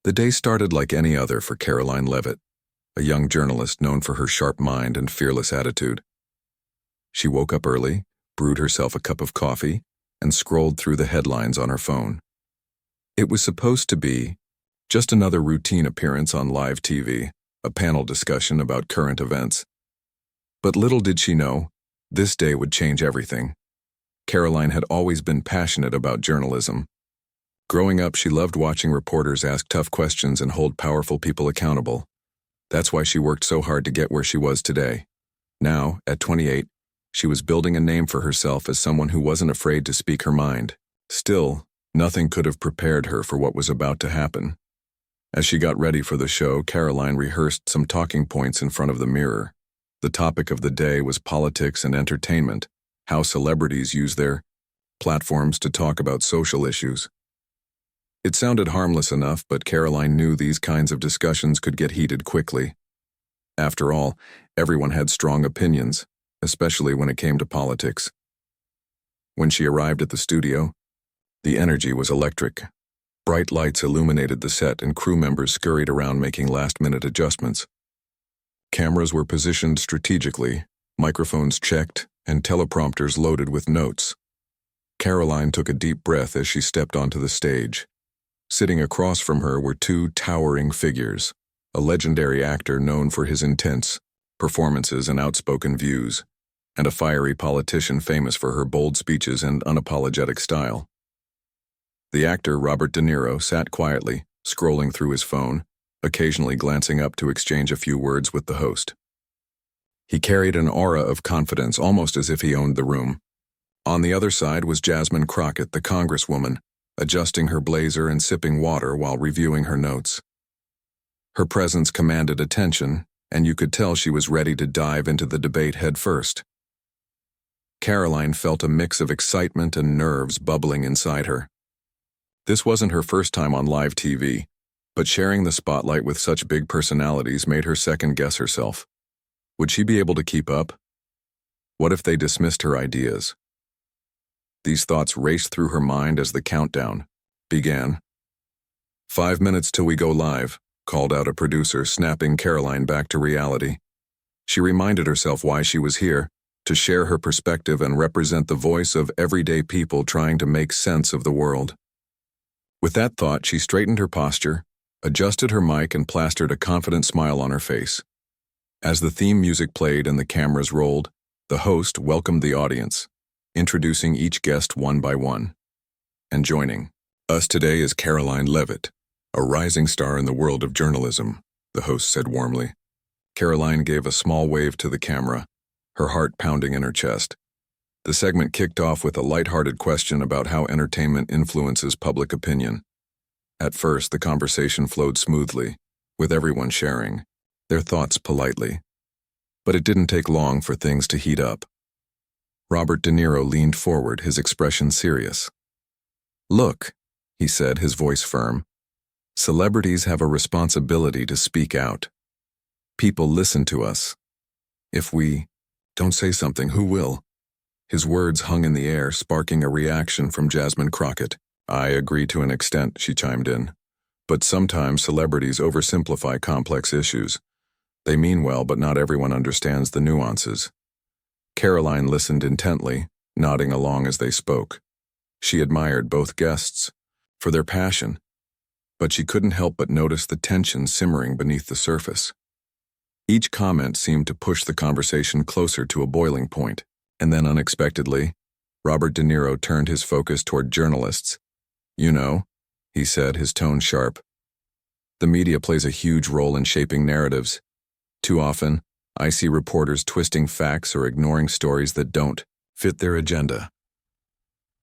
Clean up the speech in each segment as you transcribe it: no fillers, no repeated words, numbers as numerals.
The day started like any other for Karoline Leavitt, a young journalist known for her sharp mind and fearless attitude. She woke up early, brewed herself a cup of coffee, and scrolled through the headlines on her phone. It was supposed to be just another routine appearance on live TV, a panel discussion about current events. But little did she know, this day would change everything. Karoline had always been passionate about journalism. Growing up, she loved watching reporters ask tough questions and hold powerful people accountable. That's why she worked so hard to get where she was today. Now, at 28, she was building a name for herself as someone who wasn't afraid to speak her mind. Still, nothing could have prepared her for what was about to happen. As she got ready for the show, Karoline rehearsed some talking points in front of the mirror. The topic of the day was politics and entertainment, how celebrities use their platforms to talk about social issues. It sounded harmless enough, but Karoline knew these kinds of discussions could get heated quickly. After all, everyone had strong opinions, especially when it came to politics. When she arrived at the studio, the energy was electric. Bright lights illuminated the set and crew members scurried around making last-minute adjustments. Cameras were positioned strategically, microphones checked, and teleprompters loaded with notes. Karoline took a deep breath as she stepped onto the stage. Sitting across from her were two towering figures, a legendary actor known for his intense performances and outspoken views, and a fiery politician famous for her bold speeches and unapologetic style. The actor, Robert De Niro, sat quietly, scrolling through his phone, occasionally glancing up to exchange a few words with the host. He carried an aura of confidence, almost as if he owned the room. On the other side was Jasmine Crockett, the congresswoman, adjusting her blazer and sipping water while reviewing her notes. Her presence commanded attention, and you could tell she was ready to dive into the debate head first. Karoline felt a mix of excitement and nerves bubbling inside her. This wasn't her first time on live TV, but sharing the spotlight with such big personalities made her second-guess herself. Would she be able to keep up? What if they dismissed her ideas? These thoughts raced through her mind as the countdown began. 5 minutes till we go live, called out a producer, snapping Karoline back to reality. She reminded herself why she was here, to share her perspective and represent the voice of everyday people trying to make sense of the world. With that thought, she straightened her posture, adjusted her mic, and plastered a confident smile on her face. As the theme music played and the cameras rolled, the host welcomed the audience, introducing each guest one by one. And joining us today is Karoline Leavitt, a rising star in the world of journalism, the host said warmly. Karoline gave a small wave to the camera, her heart pounding in her chest. The segment kicked off with a lighthearted question about how entertainment influences public opinion. At first, the conversation flowed smoothly, with everyone sharing their thoughts politely. But it didn't take long for things to heat up. Robert De Niro leaned forward, his expression serious. "Look," he said, his voice firm. "Celebrities have a responsibility to speak out. People listen to us. If we don't say something, who will?" His words hung in the air, sparking a reaction from Jasmine Crockett. "I agree to an extent," she chimed in. "But sometimes celebrities oversimplify complex issues. They mean well, but not everyone understands the nuances." Karoline listened intently, nodding along as they spoke. She admired both guests for their passion, but she couldn't help but notice the tension simmering beneath the surface. Each comment seemed to push the conversation closer to a boiling point, and then unexpectedly, Robert De Niro turned his focus toward journalists. "You know," he said, his tone sharp, "the media plays a huge role in shaping narratives. Too often, I see reporters twisting facts or ignoring stories that don't fit their agenda."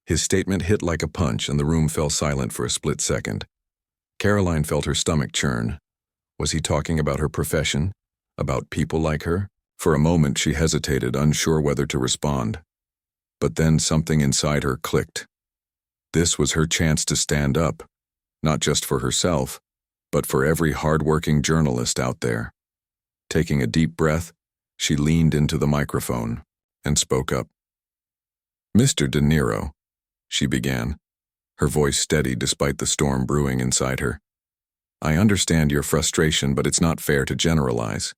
His statement hit like a punch, and the room fell silent for a split second. Karoline felt her stomach churn. Was he talking about her profession? About people like her? For a moment she hesitated, unsure whether to respond. But then something inside her clicked. This was her chance to stand up, not just for herself, but for every hard-working journalist out there. Taking a deep breath, she leaned into the microphone and spoke up. "Mr. De Niro," she began, her voice steady despite the storm brewing inside her. I understand your frustration, but it's not fair to generalize.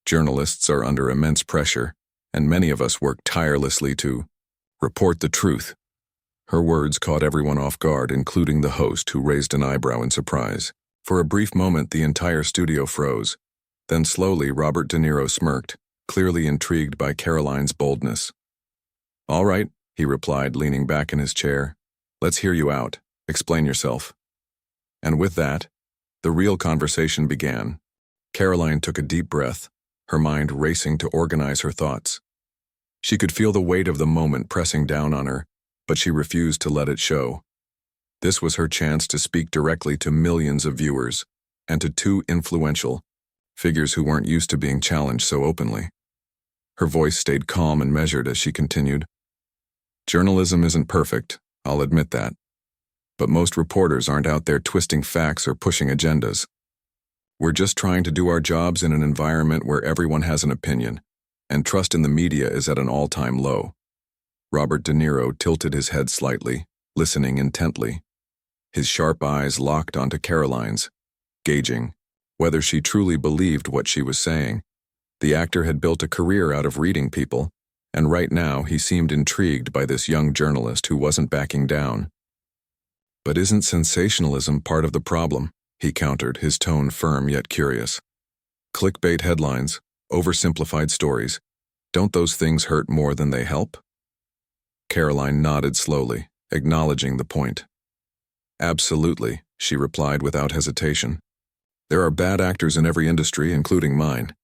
Journalists are under immense pressure, and many of us work tirelessly to report the truth. Her words caught everyone off guard, including the host, who raised an eyebrow in surprise. For a brief moment, the entire studio froze. Then slowly, Robert De Niro smirked, clearly intrigued by Karoline's boldness. "All right," he replied, leaning back in his chair. "Let's hear you out. Explain yourself." And with that, the real conversation began. Karoline took a deep breath, her mind racing to organize her thoughts. She could feel the weight of the moment pressing down on her, but she refused to let it show. This was her chance to speak directly to millions of viewers, and to two influential figures who weren't used to being challenged so openly. Her voice stayed calm and measured as she continued. "Journalism isn't perfect, I'll admit that. But most reporters aren't out there twisting facts or pushing agendas. We're just trying to do our jobs in an environment where everyone has an opinion, and trust in the media is at an all-time low." Robert De Niro tilted his head slightly, listening intently. His sharp eyes locked onto Karoline's, gauging whether she truly believed what she was saying. The actor had built a career out of reading people, and right now he seemed intrigued by this young journalist who wasn't backing down. "But isn't sensationalism part of the problem?" he countered, his tone firm yet curious. "Clickbait headlines, oversimplified stories, don't those things hurt more than they help?" Karoline nodded slowly, acknowledging the point. "Absolutely," she replied without hesitation. "There are bad actors in every industry, including mine.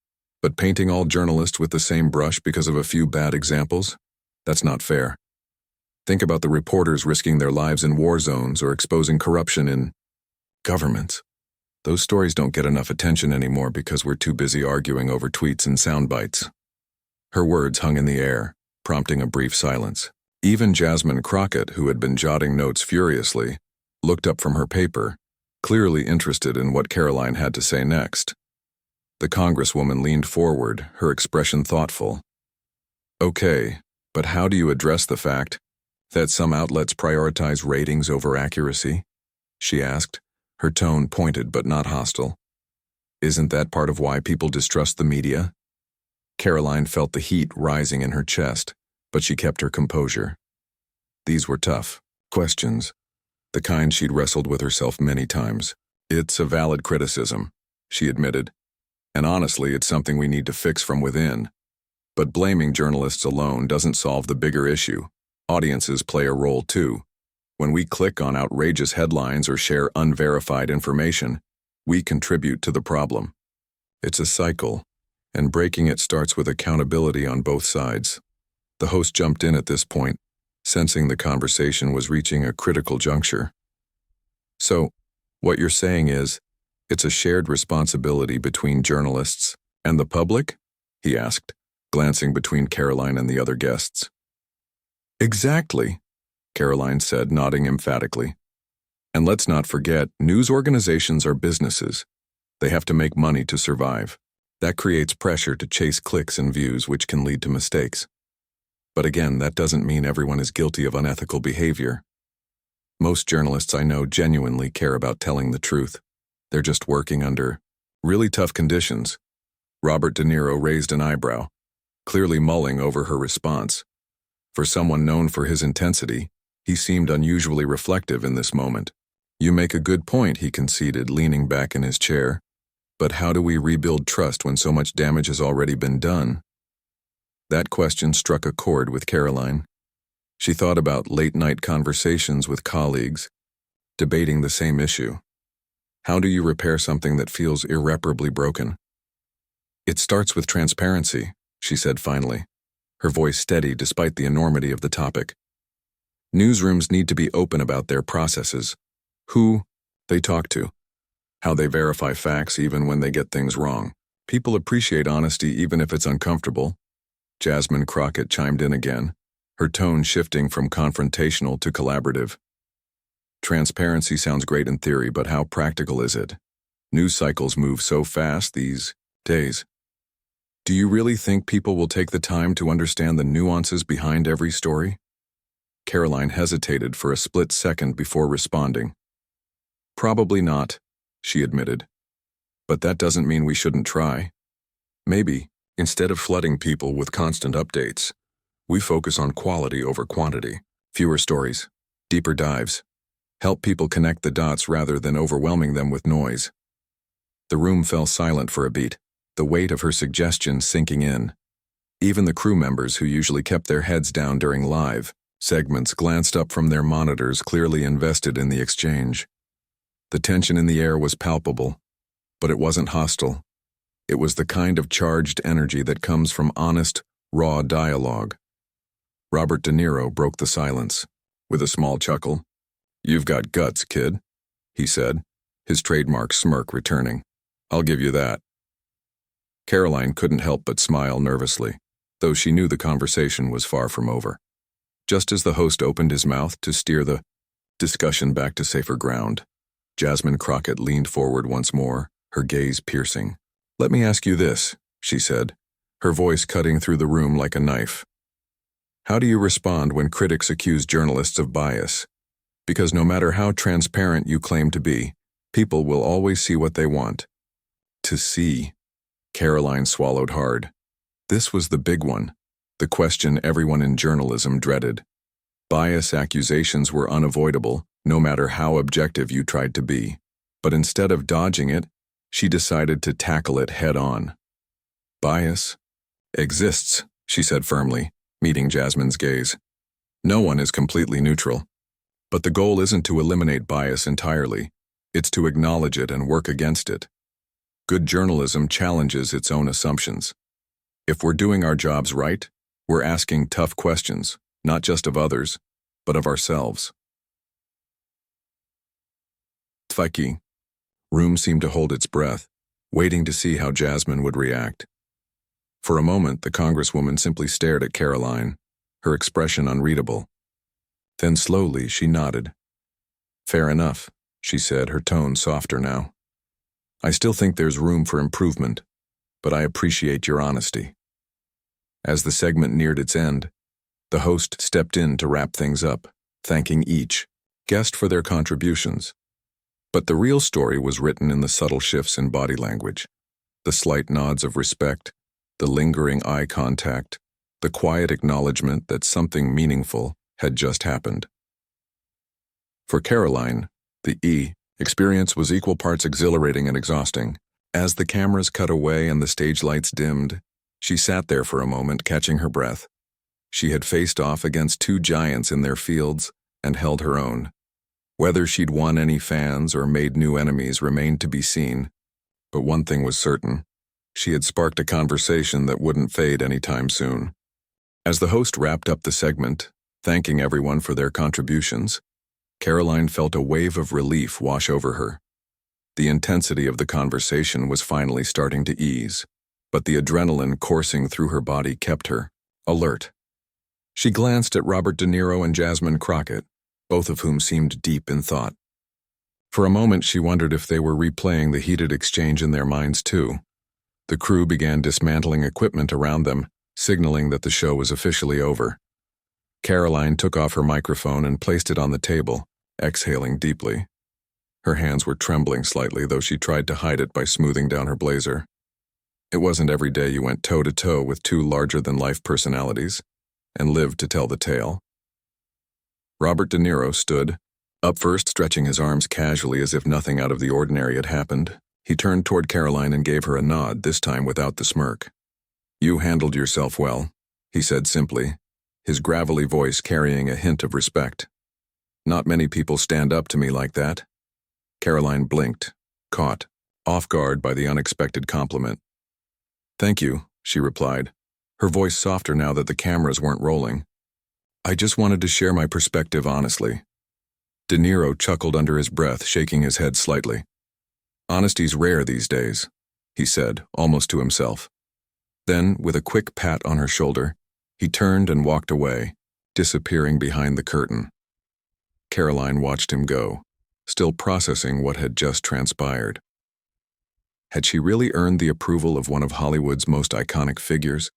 But painting all journalists with the same brush because of a few bad examples? That's not fair. Think about the reporters risking their lives in war zones or exposing corruption in governments. Those stories don't get enough attention anymore because we're too busy arguing over tweets and sound bites." Her words hung in the air, prompting a brief silence. Even Jasmine Crockett, who had been jotting notes furiously, looked up from her paper, clearly interested in what Karoline had to say next. The Congresswoman leaned forward, her expression thoughtful. "Okay, but how do you address the fact that some outlets prioritize ratings over accuracy?" she asked, her tone pointed but not hostile. "Isn't that part of why people distrust the media?" Karoline felt the heat rising in her chest, but she kept her composure. These were tough questions, the kind she'd wrestled with herself many times. "It's a valid criticism," she admitted. "And honestly, it's something we need to fix from within. But blaming journalists alone doesn't solve the bigger issue. Audiences play a role too. When we click on outrageous headlines or share unverified information, we contribute to the problem. It's a cycle, and breaking it starts with accountability on both sides." The host jumped in at this point, sensing the conversation was reaching a critical juncture. "So, what you're saying is, it's a shared responsibility between journalists and the public?" he asked, glancing between Karoline and the other guests. "Exactly," Karoline said, nodding emphatically. "And let's not forget, news organizations are businesses. They have to make money to survive. That creates pressure to chase clicks and views, which can lead to mistakes. But again, that doesn't mean everyone is guilty of unethical behavior. Most journalists I know genuinely care about telling the truth. They're just working under really tough conditions." Robert De Niro raised an eyebrow, clearly mulling over her response. For someone known for his intensity, he seemed unusually reflective in this moment. "You make a good point," he conceded, leaning back in his chair. "But how do we rebuild trust when so much damage has already been done?" That question struck a chord with Karoline. She thought about late-night conversations with colleagues, debating the same issue. How do you repair something that feels irreparably broken? "It starts with transparency," she said finally, her voice steady despite the enormity of the topic. "Newsrooms need to be open about their processes, who they talk to, how they verify facts even when they get things wrong. People appreciate honesty even if it's uncomfortable." Jasmine Crockett chimed in again, her tone shifting from confrontational to collaborative. "Transparency sounds great in theory, but how practical is it? News cycles move so fast these days. Do you really think people will take the time to understand the nuances behind every story?" Karoline hesitated for a split second before responding. "Probably not," she admitted. But that doesn't mean we shouldn't try. Maybe, instead of flooding people with constant updates, we focus on quality over quantity, fewer stories, deeper dives, help people connect the dots rather than overwhelming them with noise. The room fell silent for a beat, the weight of her suggestion sinking in. Even the crew members who usually kept their heads down during live segments glanced up from their monitors, clearly invested in the exchange. The tension in the air was palpable, but it wasn't hostile. It was the kind of charged energy that comes from honest, raw dialogue. Robert De Niro broke the silence with a small chuckle. "You've got guts, kid," he said, his trademark smirk returning. "I'll give you that." Karoline couldn't help but smile nervously, though she knew the conversation was far from over. Just as the host opened his mouth to steer the discussion back to safer ground, Jasmine Crockett leaned forward once more, her gaze piercing. "Let me ask you this," she said, her voice cutting through the room like a knife. "How do you respond when critics accuse journalists of bias? Because no matter how transparent you claim to be, people will always see what they want to see." Karoline swallowed hard. This was the big one, the question everyone in journalism dreaded. Bias accusations were unavoidable, no matter how objective you tried to be. But instead of dodging it, she decided to tackle it head-on. "Bias exists," she said firmly, meeting Jasmine's gaze. "No one is completely neutral. But the goal isn't to eliminate bias entirely. It's to acknowledge it and work against it. Good journalism challenges its own assumptions. If we're doing our jobs right, we're asking tough questions, not just of others, but of ourselves." Tfiki. Room seemed to hold its breath, waiting to see how Jasmine would react. For a moment, the Congresswoman simply stared at Karoline, her expression unreadable. Then slowly she nodded. "Fair enough," she said, her tone softer now. "I still think there's room for improvement, but I appreciate your honesty." As the segment neared its end, the host stepped in to wrap things up, thanking each guest for their contributions. But the real story was written in the subtle shifts in body language, the slight nods of respect, the lingering eye contact, the quiet acknowledgement that something meaningful had just happened. For Karoline, the experience was equal parts exhilarating and exhausting. As the cameras cut away and the stage lights dimmed, she sat there for a moment, catching her breath. She had faced off against two giants in their fields and held her own. Whether she'd won any fans or made new enemies remained to be seen, but one thing was certain: she had sparked a conversation that wouldn't fade anytime soon. As the host wrapped up the segment, thanking everyone for their contributions, Karoline felt a wave of relief wash over her. The intensity of the conversation was finally starting to ease, but the adrenaline coursing through her body kept her alert. She glanced at Robert De Niro and Jasmine Crockett, both of whom seemed deep in thought. For a moment she wondered if they were replaying the heated exchange in their minds too. The crew began dismantling equipment around them, signaling that the show was officially over. Karoline took off her microphone and placed it on the table, exhaling deeply. Her hands were trembling slightly, though she tried to hide it by smoothing down her blazer. It wasn't every day you went toe-to-toe with two larger-than-life personalities and lived to tell the tale. Robert De Niro stood, up first, stretching his arms casually as if nothing out of the ordinary had happened. He turned toward Karoline and gave her a nod, this time without the smirk. "You handled yourself well," he said simply, his gravelly voice carrying a hint of respect. "Not many people stand up to me like that." Karoline blinked, caught off guard by the unexpected compliment. "Thank you," she replied, her voice softer now that the cameras weren't rolling. "I just wanted to share my perspective honestly." De Niro chuckled under his breath, shaking his head slightly. "Honesty's rare these days," he said, almost to himself. Then, with a quick pat on her shoulder, he turned and walked away, disappearing behind the curtain. Karoline watched him go, still processing what had just transpired. Had she really earned the approval of one of Hollywood's most iconic figures?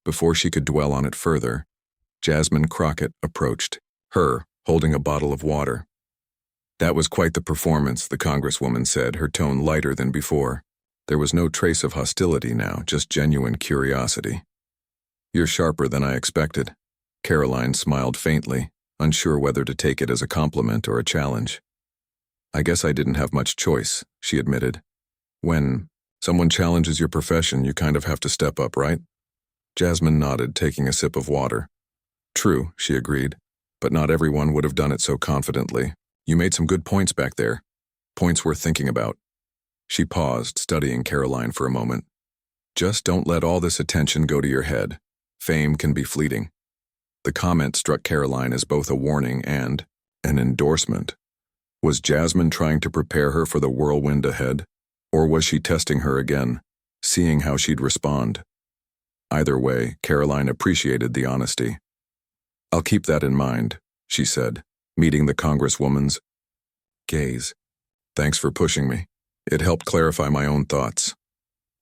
Before she could dwell on it further, Jasmine Crockett approached, her holding a bottle of water. That was quite the performance, the Congresswoman said, her tone lighter than before. There was no trace of hostility now, just genuine curiosity. You're sharper than I expected. Karoline smiled faintly, unsure whether to take it as a compliment or a challenge. I guess I didn't have much choice, she admitted. When someone challenges your profession, you kind of have to step up, right? Jasmine nodded, taking a sip of water. True, she agreed, but not everyone would have done it so confidently. You made some good points back there. Points worth thinking about. She paused, studying Karoline for a moment. Just don't let all this attention go to your head. Fame can be fleeting. The comment struck Karoline as both a warning and an endorsement. Was Jasmine trying to prepare her for the whirlwind ahead? Or was she testing her again, seeing how she'd respond? Either way, Karoline appreciated the honesty. I'll keep that in mind, she said, meeting the Congresswoman's gaze. Thanks for pushing me. It helped clarify my own thoughts.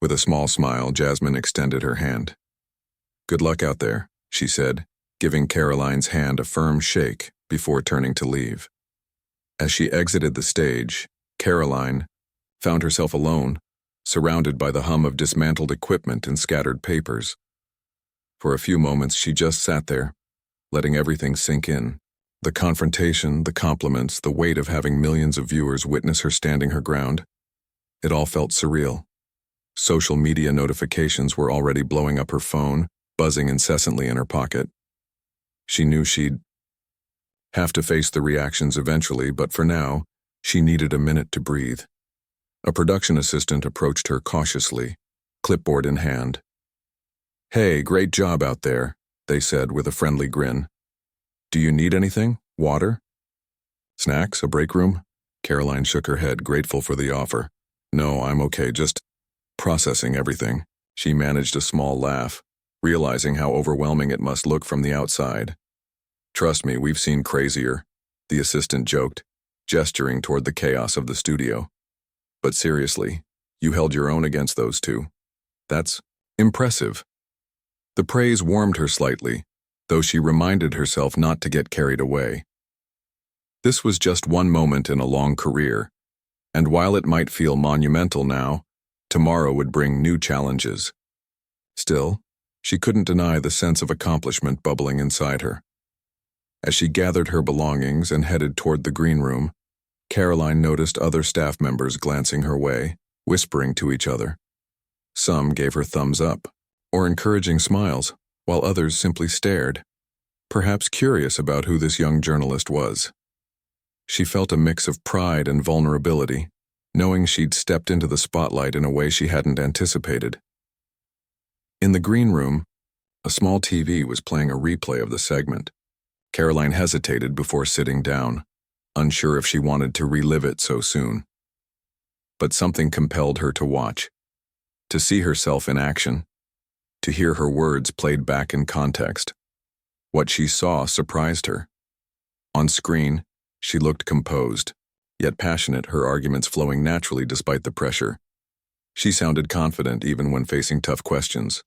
With a small smile, Jasmine extended her hand. Good luck out there, she said, giving Karoline's hand a firm shake before turning to leave. As she exited the stage, Karoline found herself alone, surrounded by the hum of dismantled equipment and scattered papers. For a few moments, she just sat there, letting everything sink in. The confrontation, the compliments, the weight of having millions of viewers witness her standing her ground. It all felt surreal. Social media notifications were already blowing up her phone, buzzing incessantly in her pocket. She knew she'd have to face the reactions eventually, but for now, she needed a minute to breathe. A production assistant approached her cautiously, clipboard in hand. Hey, great job out there, they said with a friendly grin. Do you need anything? Water? Snacks? A break room? Karoline shook her head, grateful for the offer. No, I'm okay, just processing everything. She managed a small laugh, realizing how overwhelming it must look from the outside. Trust me, we've seen crazier, the assistant joked, gesturing toward the chaos of the studio. But seriously, you held your own against those two. That's impressive. The praise warmed her slightly, though she reminded herself not to get carried away. This was just one moment in a long career, and while it might feel monumental now, tomorrow would bring new challenges. Still, she couldn't deny the sense of accomplishment bubbling inside her. As she gathered her belongings and headed toward the green room, Karoline noticed other staff members glancing her way, whispering to each other. Some gave her thumbs up, or encouraging smiles, while others simply stared, perhaps curious about who this young journalist was. She felt a mix of pride and vulnerability, knowing she'd stepped into the spotlight in a way she hadn't anticipated. In the green room, a small TV was playing a replay of the segment. Karoline hesitated before sitting down, unsure if she wanted to relive it so soon. But something compelled her to watch, to see herself in action, to hear her words played back in context. What she saw surprised her. On screen, she looked composed, yet passionate, her arguments flowing naturally despite the pressure. She sounded confident even when facing tough questions.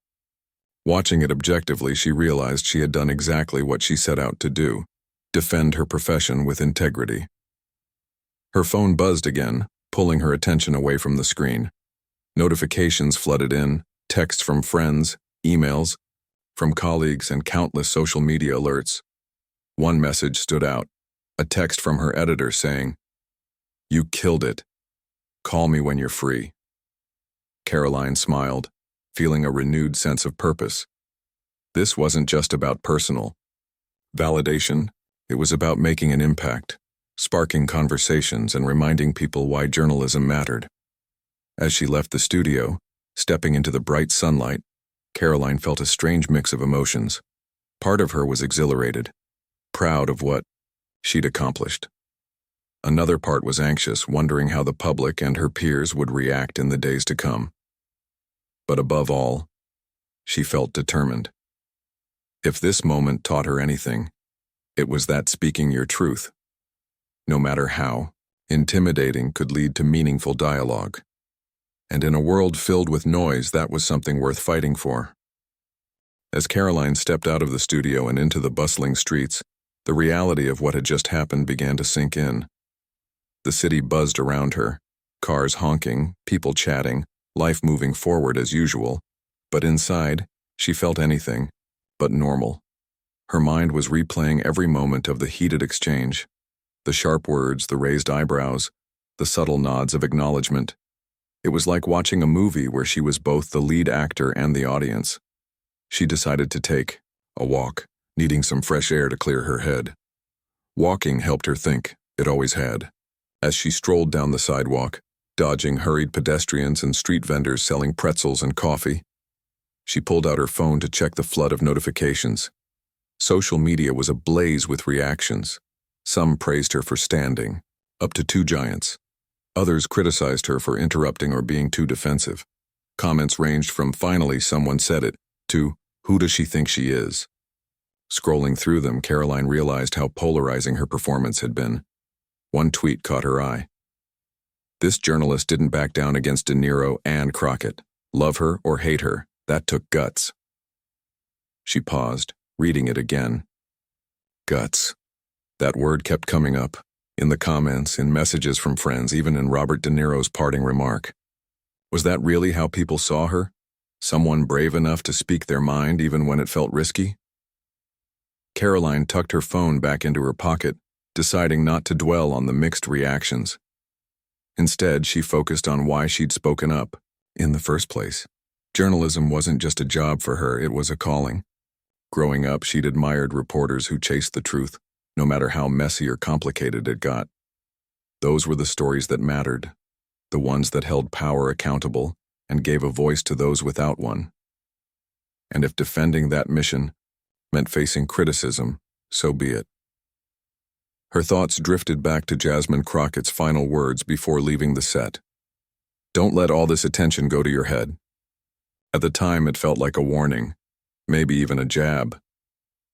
Watching it objectively, she realized she had done exactly what she set out to do, defend her profession with integrity. Her phone buzzed again, pulling her attention away from the screen. Notifications flooded in, texts from friends, emails, from colleagues, and countless social media alerts. One message stood out, a text from her editor saying, "You killed it. Call me when you're free." Karoline smiled, feeling a renewed sense of purpose. This wasn't just about personal validation, it was about making an impact, sparking conversations and reminding people why journalism mattered. As she left the studio, stepping into the bright sunlight, Karoline felt a strange mix of emotions. Part of her was exhilarated, proud of what she'd accomplished. Another part was anxious, wondering how the public and her peers would react in the days to come. But above all, she felt determined. If this moment taught her anything, it was that speaking your truth, no matter how intimidating, could lead to meaningful dialogue. And in a world filled with noise, that was something worth fighting for. As Karoline stepped out of the studio and into the bustling streets, the reality of what had just happened began to sink in. The city buzzed around her, cars honking, people chatting, life moving forward as usual, but inside, she felt anything but normal. Her mind was replaying every moment of the heated exchange, the sharp words, the raised eyebrows, the subtle nods of acknowledgement. It was like watching a movie where she was both the lead actor and the audience. She decided to take a walk, needing some fresh air to clear her head. Walking helped her think, it always had. As she strolled down the sidewalk, dodging hurried pedestrians and street vendors selling pretzels and coffee, she pulled out her phone to check the flood of notifications. Social media was ablaze with reactions. Some praised her for standing, up to 2 giants. Others criticized her for interrupting or being too defensive. Comments ranged from "finally someone said it" to "who does she think she is?" Scrolling through them, Karoline realized how polarizing her performance had been. One tweet caught her eye. This journalist didn't back down against Niro and Crockett. Love her or hate her, that took guts. She paused, reading it again. Guts. That word kept coming up, in the comments, in messages from friends, even in Robert De Niro's parting remark. Was that really how people saw her? Someone brave enough to speak their mind even when it felt risky? Karoline tucked her phone back into her pocket, deciding not to dwell on the mixed reactions. Instead, she focused on why she'd spoken up, in the first place. Journalism wasn't just a job for her, it was a calling. Growing up, she'd admired reporters who chased the truth, no matter how messy or complicated it got. Those were the stories that mattered, the ones that held power accountable and gave a voice to those without one. And if defending that mission meant facing criticism, so be it. Her thoughts drifted back to Jasmine Crockett's final words before leaving the set. Don't let all this attention go to your head. At the time, it felt like a warning, maybe even a jab.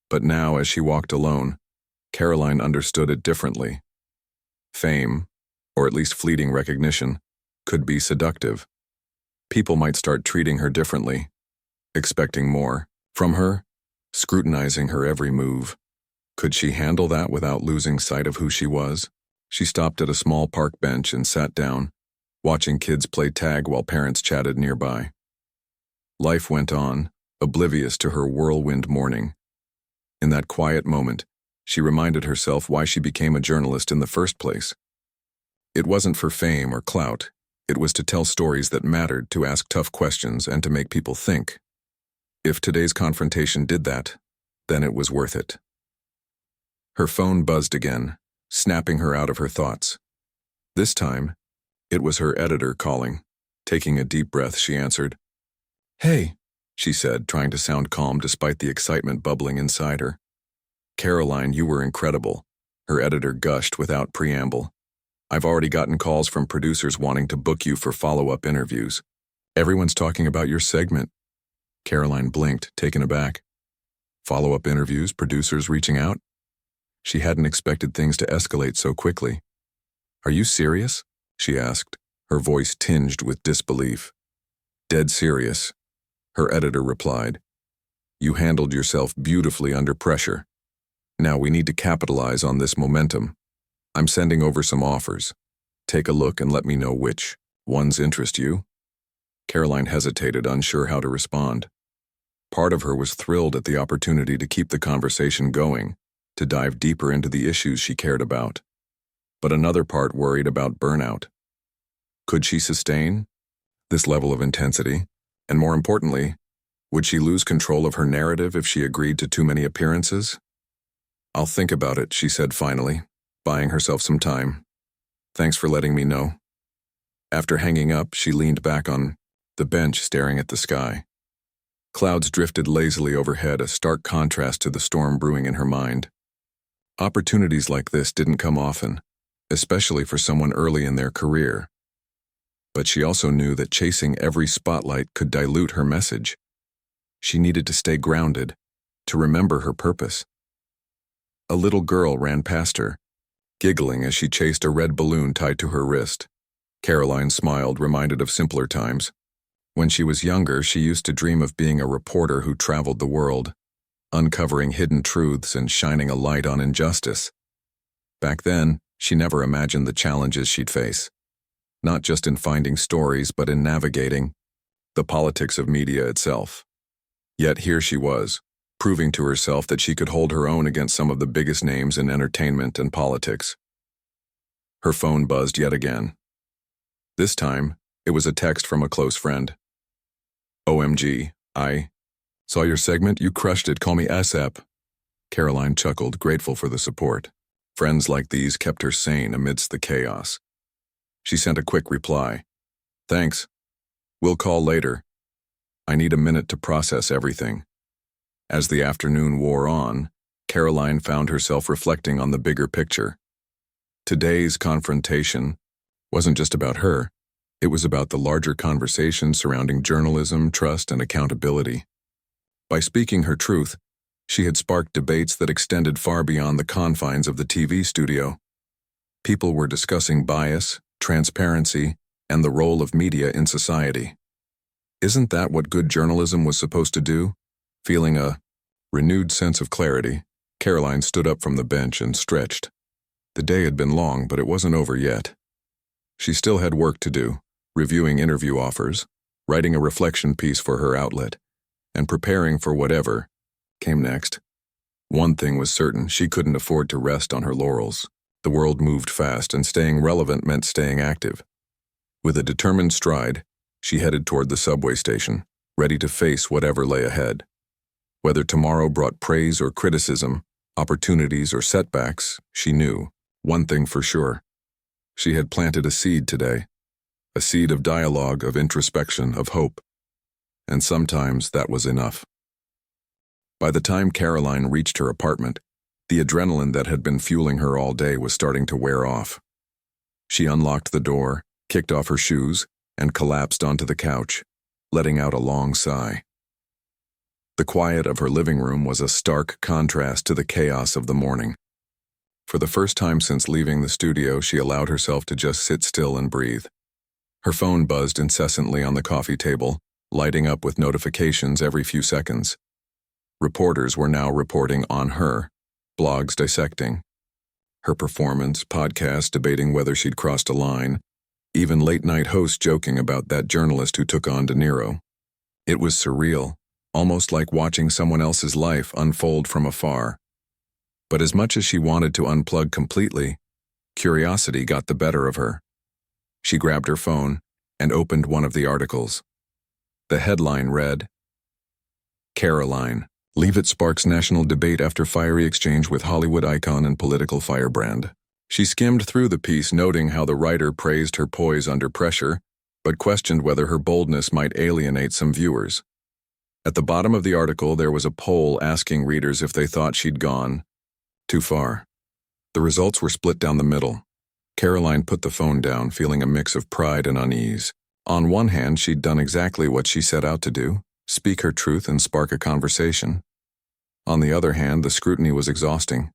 But now, as she walked alone, Karoline understood it differently. Fame, or at least fleeting recognition, could be seductive. People might start treating her differently, expecting more from her, scrutinizing her every move. Could she handle that without losing sight of who she was? She stopped at a small park bench and sat down, watching kids play tag while parents chatted nearby. Life went on, oblivious to her whirlwind morning. In that quiet moment, she reminded herself why she became a journalist in the first place. It wasn't for fame or clout. It was to tell stories that mattered, to ask tough questions, and to make people think. If today's confrontation did that, then it was worth it. Her phone buzzed again, snapping her out of her thoughts. This time, it was her editor calling. Taking a deep breath, she answered. "Hey," she said, trying to sound calm despite the excitement bubbling inside her. "Karoline, you were incredible," her editor gushed without preamble. "I've already gotten calls from producers wanting to book you for follow-up interviews. Everyone's talking about your segment." Karoline blinked, taken aback. Follow-up interviews, producers reaching out? She hadn't expected things to escalate so quickly. "Are you serious?" she asked, her voice tinged with disbelief. "Dead serious," her editor replied. "You handled yourself beautifully under pressure. Now we need to capitalize on this momentum. I'm sending over some offers. Take a look and let me know which ones interest you." Karoline hesitated, unsure how to respond. Part of her was thrilled at the opportunity to keep the conversation going, to dive deeper into the issues she cared about. But another part worried about burnout. Could she sustain this level of intensity? And more importantly, would she lose control of her narrative if she agreed to too many appearances? "I'll think about it," she said finally, buying herself some time. "Thanks for letting me know." After hanging up, she leaned back on the bench, staring at the sky. Clouds drifted lazily overhead, a stark contrast to the storm brewing in her mind. Opportunities like this didn't come often, especially for someone early in their career. But she also knew that chasing every spotlight could dilute her message. She needed to stay grounded, to remember her purpose. A little girl ran past her, giggling as she chased a red balloon tied to her wrist. Karoline smiled, reminded of simpler times. When she was younger, she used to dream of being a reporter who traveled the world, uncovering hidden truths and shining a light on injustice. Back then, She never imagined the challenges she'd face, not just in finding stories, but in navigating the politics of media itself. Yet here she was, proving to herself that she could hold her own against some of the biggest names in entertainment and politics. Her phone buzzed yet again. This time, it was a text from a close friend. "OMG, I saw your segment, you crushed it, call me ASAP." Karoline chuckled, grateful for the support. Friends like these kept her sane amidst the chaos. She sent a quick reply. "Thanks. We'll call later. I need a minute to process everything." As the afternoon wore on, Karoline found herself reflecting on the bigger picture. Today's confrontation wasn't just about her. It was about the larger conversation surrounding journalism, trust, and accountability. By speaking her truth, she had sparked debates that extended far beyond the confines of the TV studio. People were discussing bias, transparency, and the role of media in society. Isn't that what good journalism was supposed to do? Feeling a renewed sense of clarity, Karoline stood up from the bench and stretched. The day had been long, but it wasn't over yet. She still had work to do, reviewing interview offers, writing a reflection piece for her outlet, and preparing for whatever came next. One thing was certain, she couldn't afford to rest on her laurels. The world moved fast, and staying relevant meant staying active. With a determined stride, she headed toward the subway station, ready to face whatever lay ahead. Whether tomorrow brought praise or criticism, opportunities or setbacks, she knew one thing for sure. She had planted a seed today, a seed of dialogue, of introspection, of hope. And sometimes that was enough. By the time Karoline reached her apartment, the adrenaline that had been fueling her all day was starting to wear off. She unlocked the door, kicked off her shoes, and collapsed onto the couch, letting out a long sigh. The quiet of her living room was a stark contrast to the chaos of the morning. For the first time since leaving the studio, she allowed herself to just sit still and breathe. Her phone buzzed incessantly on the coffee table, lighting up with notifications every few seconds. Reporters were now reporting on her, blogs dissecting her performance, podcasts debating whether she'd crossed a line, even late-night hosts joking about that journalist who took on Niro. It was surreal, almost like watching someone else's life unfold from afar. But as much as she wanted to unplug completely, curiosity got the better of her. She grabbed her phone and opened one of the articles. The headline read, "Karoline Leavitt sparks national debate after fiery exchange with Hollywood icon and political firebrand." She skimmed through the piece, noting how the writer praised her poise under pressure, but questioned whether her boldness might alienate some viewers. At the bottom of the article, there was a poll asking readers if they thought she'd gone too far. The results were split down the middle. Karoline put the phone down, feeling a mix of pride and unease. On one hand, she'd done exactly what she set out to do, speak her truth and spark a conversation. On the other hand, the scrutiny was exhausting.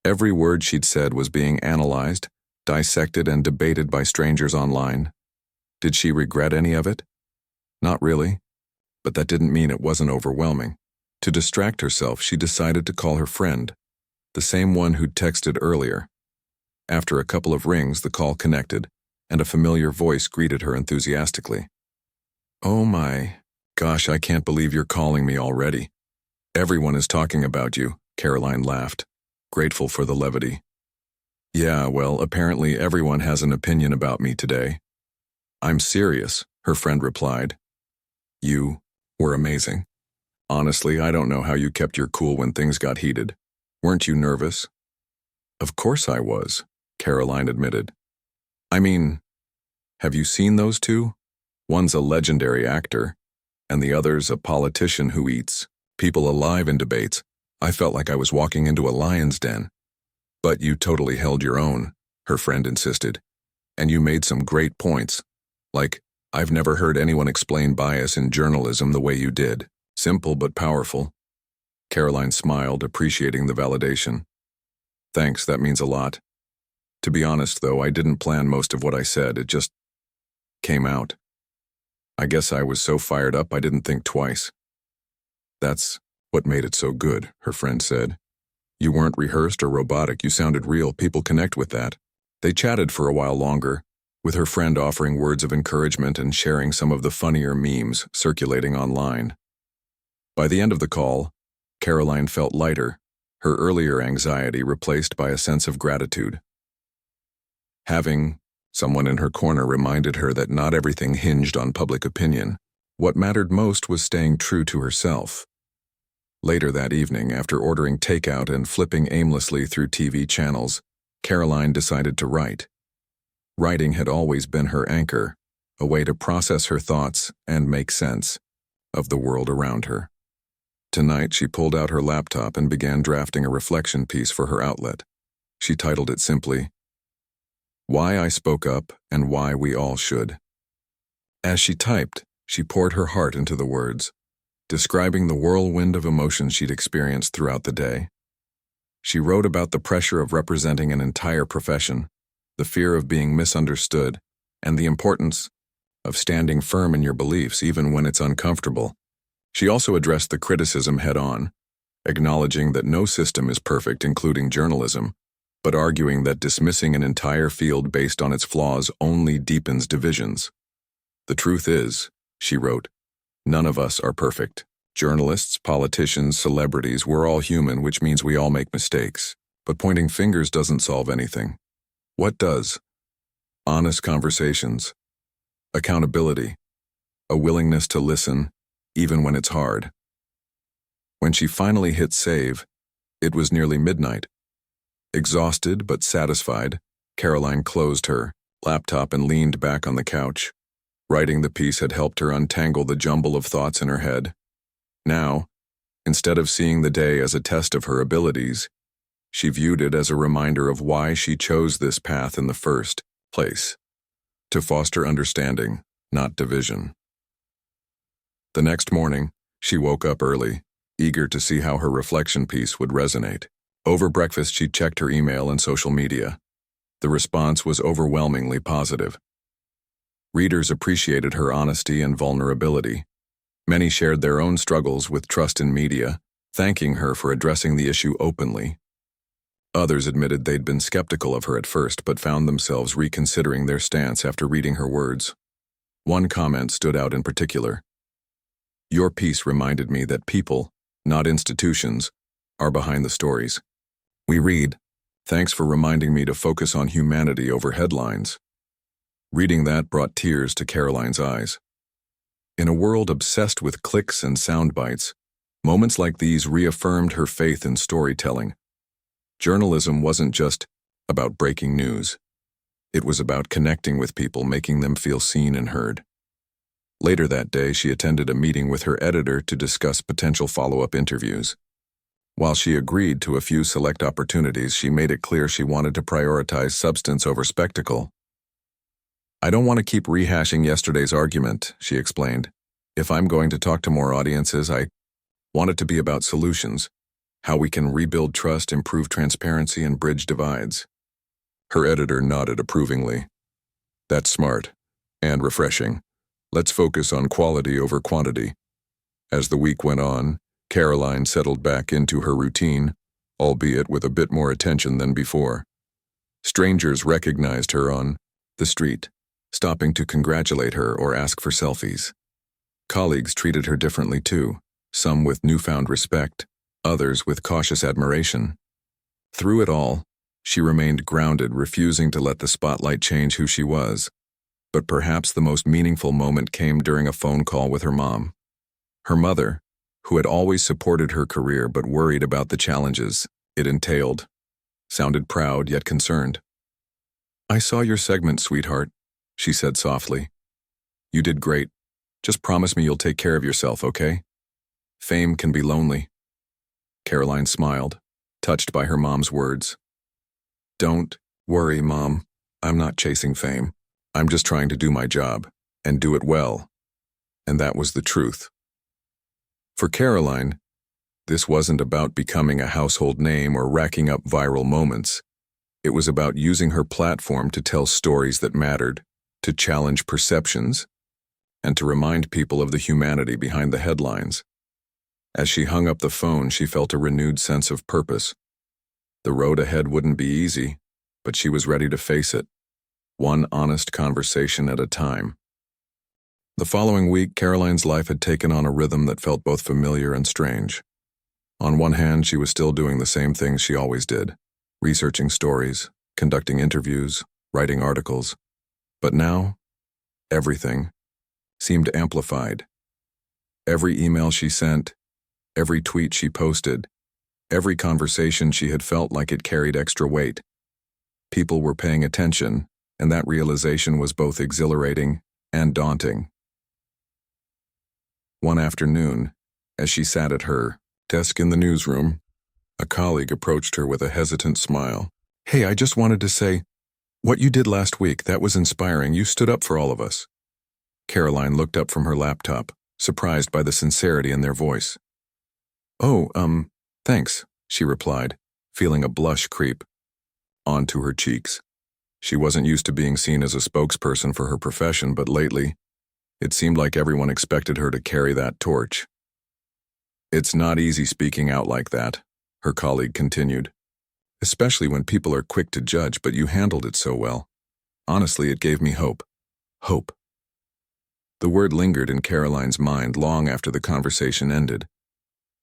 Every word she'd said was being analyzed, dissected, and debated by strangers online. Did she regret any of it? Not really. But that didn't mean it wasn't overwhelming. To distract herself, she decided to call her friend, the same one who'd texted earlier. After a couple of rings, the call connected, and a familiar voice greeted her enthusiastically. "Oh my gosh, I can't believe you're calling me already. Everyone is talking about you," Karoline laughed, grateful for the levity. "Yeah, well, apparently everyone has an opinion about me today." "I'm serious," her friend replied. "You were amazing. Honestly, I don't know how you kept your cool when things got heated. Weren't you nervous?" "Of course I was," Karoline admitted. "I mean, have you seen those two? One's a legendary actor, and the other's a politician who eats people alive in debates. I felt like I was walking into a lion's den." "But you totally held your own," her friend insisted. "And you made some great points. Like, I've never heard anyone explain bias in journalism the way you did. Simple but powerful." Karoline smiled, appreciating the validation. "Thanks, that means a lot. To be honest, though, I didn't plan most of what I said. It just came out. I guess I was so fired up I didn't think twice." "That's what made it so good," her friend said. "You weren't rehearsed or robotic. You sounded real. People connect with that." They chatted for a while longer, with her friend offering words of encouragement and sharing some of the funnier memes circulating online. By the end of the call, Karoline felt lighter, her earlier anxiety replaced by a sense of gratitude. Having someone in her corner reminded her that not everything hinged on public opinion. What mattered most was staying true to herself. Later that evening, after ordering takeout and flipping aimlessly through TV channels, Karoline decided to write. Writing had always been her anchor, a way to process her thoughts and make sense of the world around her. Tonight, she pulled out her laptop and began drafting a reflection piece for her outlet. She titled it simply, "Why I Spoke Up and Why We All Should." As she typed, she poured her heart into the words, describing the whirlwind of emotions she'd experienced throughout the day. She wrote about the pressure of representing an entire profession, the fear of being misunderstood, and the importance of standing firm in your beliefs even when it's uncomfortable. She also addressed the criticism head-on, acknowledging that no system is perfect, including journalism, but arguing that dismissing an entire field based on its flaws only deepens divisions. "The truth is," she wrote, "none of us are perfect. Journalists, politicians, celebrities, we're all human, which means we all make mistakes. But pointing fingers doesn't solve anything. What does? Honest conversations, accountability, a willingness to listen, even when it's hard." When she finally hit save, it was nearly midnight. Exhausted but satisfied, Karoline closed her laptop and leaned back on the couch. Writing the piece had helped her untangle the jumble of thoughts in her head. Now, instead of seeing the day as a test of her abilities, she viewed it as a reminder of why she chose this path in the first place: to foster understanding, not division. The next morning, she woke up early, eager to see how her reflection piece would resonate. Over breakfast, she checked her email and social media. The response was overwhelmingly positive. Readers appreciated her honesty and vulnerability. Many shared their own struggles with trust in media, thanking her for addressing the issue openly. Others admitted they'd been skeptical of her at first but found themselves reconsidering their stance after reading her words. One comment stood out in particular. "Your piece reminded me that people, not institutions, are behind the stories. We read, thanks for reminding me to focus on humanity over headlines." Reading that brought tears to Karoline's eyes. In a world obsessed with clicks and sound bites, moments like these reaffirmed her faith in storytelling. Journalism wasn't just about breaking news. It was about connecting with people, making them feel seen and heard. Later that day, she attended a meeting with her editor to discuss potential follow-up interviews. While she agreed to a few select opportunities, she made it clear she wanted to prioritize substance over spectacle. "I don't want to keep rehashing yesterday's argument," she explained. "If I'm going to talk to more audiences, I want it to be about solutions, how we can rebuild trust, improve transparency, and bridge divides." Her editor nodded approvingly. "That's smart and refreshing. Let's focus on quality over quantity." As the week went on, Karoline settled back into her routine, albeit with a bit more attention than before. Strangers recognized her on the street, stopping to congratulate her or ask for selfies. Colleagues treated her differently too, some with newfound respect, others with cautious admiration. Through it all, she remained grounded, refusing to let the spotlight change who she was. But perhaps the most meaningful moment came during a phone call with her mom. Her mother, who had always supported her career but worried about the challenges it entailed, sounded proud yet concerned. "I saw your segment, sweetheart," she said softly. "You did great. Just promise me you'll take care of yourself, okay? Fame can be lonely." Karoline smiled, touched by her mom's words. "Don't worry, Mom. I'm not chasing fame. I'm just trying to do my job, and do it well." And that was the truth. For Karoline, this wasn't about becoming a household name or racking up viral moments. It was about using her platform to tell stories that mattered, to challenge perceptions, and to remind people of the humanity behind the headlines. As she hung up the phone, she felt a renewed sense of purpose. The road ahead wouldn't be easy, but she was ready to face it, one honest conversation at a time. The following week, Karoline's life had taken on a rhythm that felt both familiar and strange. On one hand, she was still doing the same things she always did, researching stories, conducting interviews, writing articles. But now, everything seemed amplified. Every email she sent, every tweet she posted, every conversation she had felt like it carried extra weight. People were paying attention, and that realization was both exhilarating and daunting. One afternoon, as she sat at her desk in the newsroom, a colleague approached her with a hesitant smile. "Hey, I just wanted to say, what you did last week, that was inspiring. You stood up for all of us." Karoline looked up from her laptop, surprised by the sincerity in their voice. "Oh, thanks," she replied, feeling a blush creep onto her cheeks. She wasn't used to being seen as a spokesperson for her profession, but lately, it seemed like everyone expected her to carry that torch. "It's not easy speaking out like that," her colleague continued, "especially when people are quick to judge, but you handled it so well. Honestly, it gave me hope." Hope. The word lingered in Karoline's mind long after the conversation ended.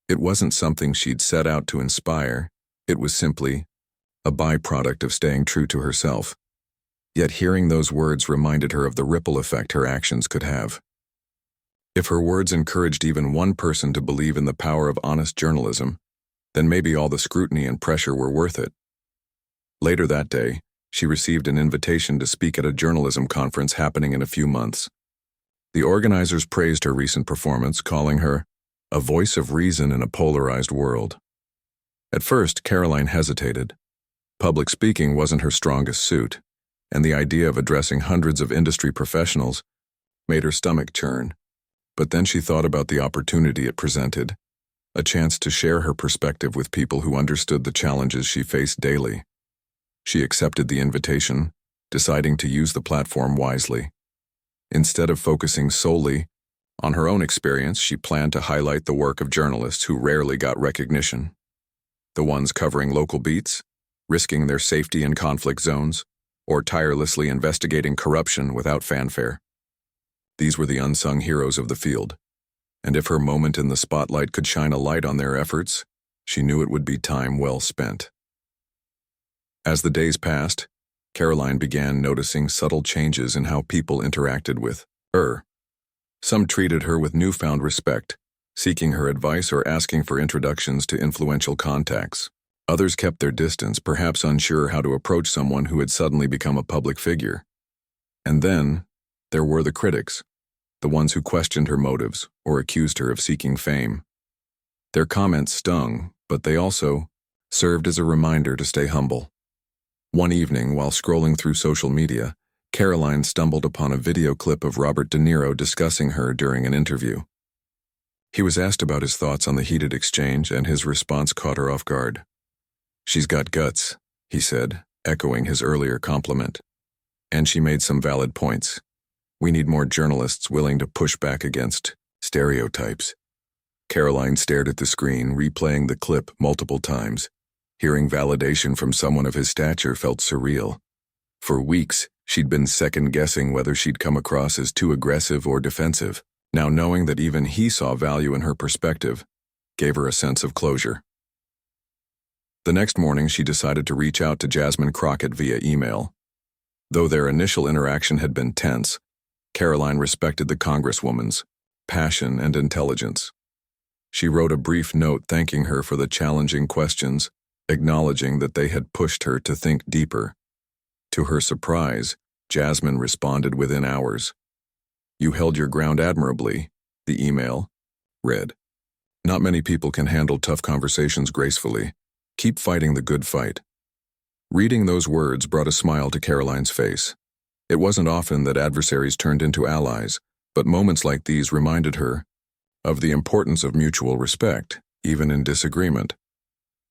It wasn't something she'd set out to inspire, it was simply a byproduct of staying true to herself. Yet hearing those words reminded her of the ripple effect her actions could have. If her words encouraged even one person to believe in the power of honest journalism, then maybe all the scrutiny and pressure were worth it. Later that day, she received an invitation to speak at a journalism conference happening in a few months. The organizers praised her recent performance, calling her a voice of reason in a polarized world. At first, Karoline hesitated. Public speaking wasn't her strongest suit, and the idea of addressing hundreds of industry professionals made her stomach churn. But then she thought about the opportunity it presented, a chance to share her perspective with people who understood the challenges she faced daily. She accepted the invitation, deciding to use the platform wisely. Instead of focusing solely on her own experience, she planned to highlight the work of journalists who rarely got recognition. The ones covering local beats, risking their safety in conflict zones, or tirelessly investigating corruption without fanfare. These were the unsung heroes of the field, and if her moment in the spotlight could shine a light on their efforts, she knew it would be time well spent. As the days passed, Karoline began noticing subtle changes in how people interacted with her. Some treated her with newfound respect, seeking her advice or asking for introductions to influential contacts. Others kept their distance, perhaps unsure how to approach someone who had suddenly become a public figure. And then, there were the critics, the ones who questioned her motives or accused her of seeking fame. Their comments stung, but they also served as a reminder to stay humble. One evening, while scrolling through social media, Karoline stumbled upon a video clip of Robert De Niro discussing her during an interview. He was asked about his thoughts on the heated exchange, and his response caught her off guard. "She's got guts," he said, echoing his earlier compliment. "And she made some valid points. We need more journalists willing to push back against stereotypes." Karoline stared at the screen, replaying the clip multiple times. Hearing validation from someone of his stature felt surreal. For weeks, she'd been second-guessing whether she'd come across as too aggressive or defensive. Now knowing that even he saw value in her perspective gave her a sense of closure. The next morning, she decided to reach out to Jasmine Crockett via email. Though their initial interaction had been tense, Karoline respected the Congresswoman's passion and intelligence. She wrote a brief note thanking her for the challenging questions, acknowledging that they had pushed her to think deeper. To her surprise, Jasmine responded within hours. "You held your ground admirably," the email read. "Not many people can handle tough conversations gracefully. Keep fighting the good fight." Reading those words brought a smile to Karoline's face. It wasn't often that adversaries turned into allies, but moments like these reminded her of the importance of mutual respect, even in disagreement.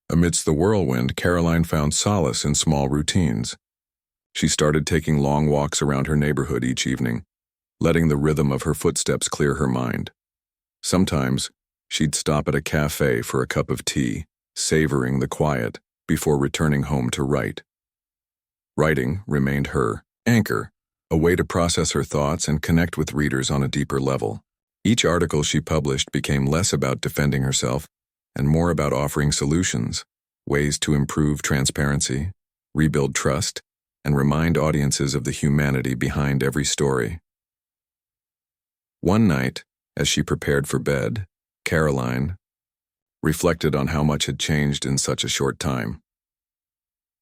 Amidst the whirlwind, Karoline found solace in small routines. She started taking long walks around her neighborhood each evening, letting the rhythm of her footsteps clear her mind. Sometimes, she'd stop at a cafe for a cup of tea, savoring the quiet, before returning home to write. Writing remained her anchor, a way to process her thoughts and connect with readers on a deeper level. Each article she published became less about defending herself and more about offering solutions, ways to improve transparency, rebuild trust, and remind audiences of the humanity behind every story. One night, as she prepared for bed, Karoline reflected on how much had changed in such a short time.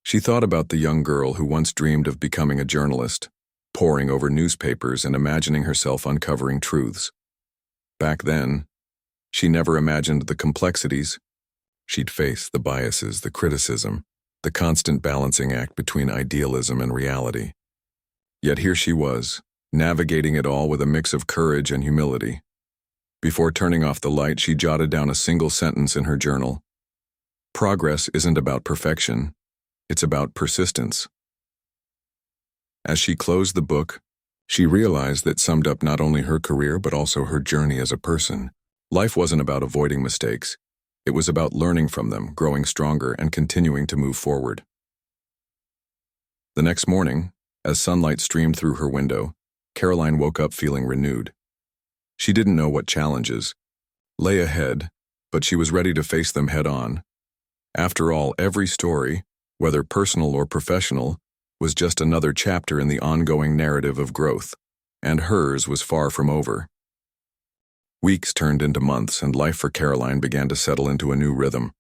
She thought about the young girl who once dreamed of becoming a journalist, poring over newspapers and imagining herself uncovering truths. Back then, she never imagined the complexities she'd face, the biases, the criticism, the constant balancing act between idealism and reality. Yet here she was, navigating it all with a mix of courage and humility. Before turning off the light, she jotted down a single sentence in her journal. Progress isn't about perfection, it's about persistence. As she closed the book, she realized that summed up not only her career but also her journey as a person. Life wasn't about avoiding mistakes. It was about learning from them, growing stronger, and continuing to move forward. The next morning, as sunlight streamed through her window, Karoline woke up feeling renewed. She didn't know what challenges lay ahead, but she was ready to face them head-on. After all, every story, whether personal or professional, was just another chapter in the ongoing narrative of growth, and hers was far from over. Weeks turned into months, and life for Karoline began to settle into a new rhythm.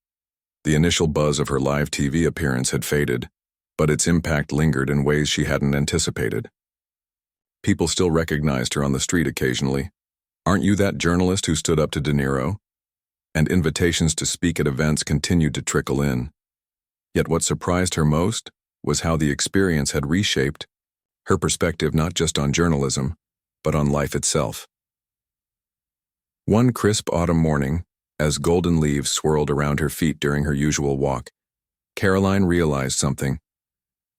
The initial buzz of her live TV appearance had faded, but its impact lingered in ways she hadn't anticipated. People still recognized her on the street occasionally. "Aren't you that journalist who stood up to Niro?" And invitations to speak at events continued to trickle in. Yet what surprised her most was how the experience had reshaped her perspective not just on journalism, but on life itself. One crisp autumn morning, as golden leaves swirled around her feet during her usual walk, Karoline realized something.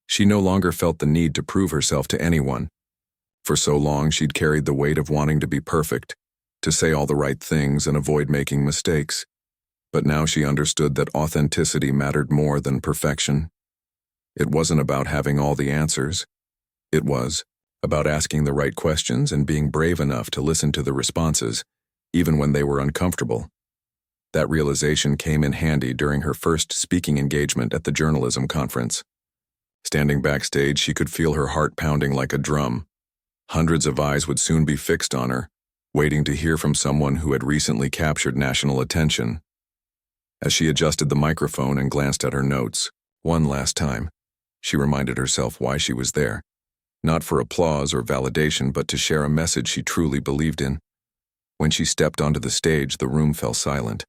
She no longer felt the need to prove herself to anyone. For so long she'd carried the weight of wanting to be perfect, to say all the right things and avoid making mistakes. But now she understood that authenticity mattered more than perfection. It wasn't about having all the answers. It was about asking the right questions and being brave enough to listen to the responses, even when they were uncomfortable. That realization came in handy during her first speaking engagement at the journalism conference. Standing backstage, she could feel her heart pounding like a drum. Hundreds of eyes would soon be fixed on her, waiting to hear from someone who had recently captured national attention. As she adjusted the microphone and glanced at her notes, one last time, she reminded herself why she was there. Not for applause or validation, but to share a message she truly believed in. When she stepped onto the stage, the room fell silent.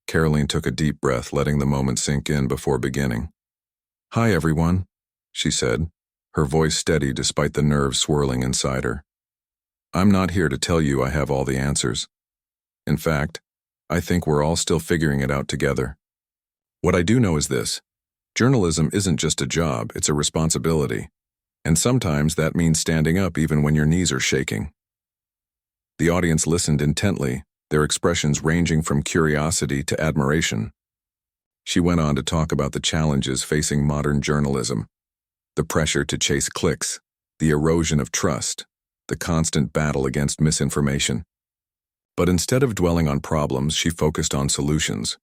Karoline took a deep breath, letting the moment sink in before beginning. "Hi, everyone," she said, her voice steady despite the nerves swirling inside her. "I'm not here to tell you I have all the answers. In fact, I think we're all still figuring it out together. What I do know is this: journalism isn't just a job, it's a responsibility. And sometimes that means standing up even when your knees are shaking." The audience listened intently, their expressions ranging from curiosity to admiration. She went on to talk about the challenges facing modern journalism, the pressure to chase clicks, the erosion of trust, the constant battle against misinformation. But instead of dwelling on problems, she focused on solutions.